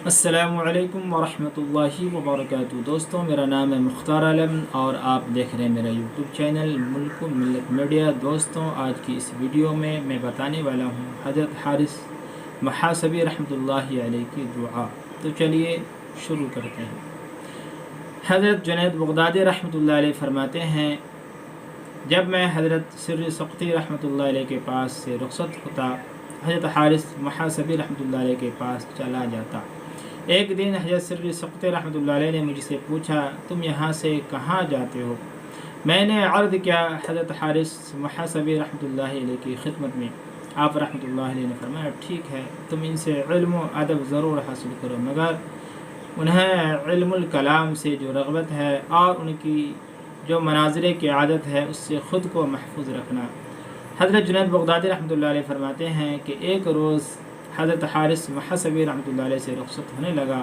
अस्सलामुअलैकुम वरहमतुल्लाहि वबरकातुहू। दोस्तों, मेरा नाम है मुख्तार आलम और आप देख रहे हैं मेरा यूट्यूब चैनल मुल्क मिल्लत मीडिया। दोस्तों, आज की इस वीडियो में मैं बताने वाला हूँ हज़रत हारिस महासबी रहमतुल्लाहि अलैहि की दुआ। तो चलिए शुरू करते हैं। हज़रत जुनैद बगदादी रहमतुल्लाहि अलैहि फरमाते हैं, जब मैं हज़रत सिर्र सख्ती रहमतुल्लाहि अलैहि के पास से रुखसत होता, हज़रत हारिस महासबी रहमतुल्लाहि अलैहि के पास चला जाता। एक दिन हज़रत सिर्र सख्ती रहमतुल्लाहि अलैहि ने मुझसे पूछा, तुम यहाँ से कहाँ जाते हो? मैंने अर्ज़ किया, हज़रत हारिस महासबी रहमतुल्लाहि अलैहि की खिदमत में। आप रहमतुल्लाहि अलैहि ने फरमाया, ठीक है, तुम इनसे इल्म व अदब ज़रूर हासिल करो, मगर उन्हें इल्मुल कलाम से जो रग़बत है और उनकी जो मनाज़रे की आदत है उससे ख़ुद को महफूज रखना। हज़रत जुनैद बगदादी रहमतुल्लाहि अलैहि फरमाते हैं कि एक रोज़ हज़रत हारिस महासबी रहमतुल्लाहि अलैहि से रुखसत होने लगा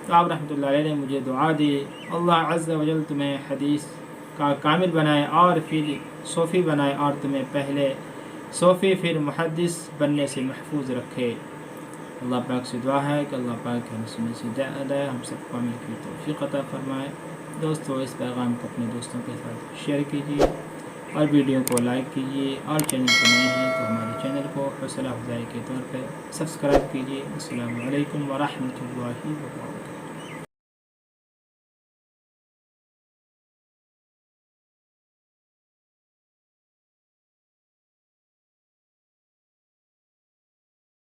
तो आप रहमतुल्लाहि अलैहि ने मुझे दुआ दी, अल्लाह अज़्ज़ व जल तुम्हें हदीस का कामिल बनाए और फिर सूफ़ी बनाए और तुम्हें पहले सूफ़ी फिर मुहद्दिस बनने से महफूज रखे। अल्लाह पाक से दुआ है कि अल्लाह पाक हम सुनने से ज़्यादा हम सबको अमल की तौफ़ीक़ अता फ़रमाए। दोस्तों, इस पैगाम को अपने दोस्तों के साथ शेयर कीजिए और वीडियो को लाइक कीजिए, और चैनल पर नए हैं तो हमारे चैनल को हौसला अफ़ज़ाई के तौर पर सब्सक्राइब कीजिए। अस्सलामु अलैकुम व रहमतुल्लाहि व बरकातुहू।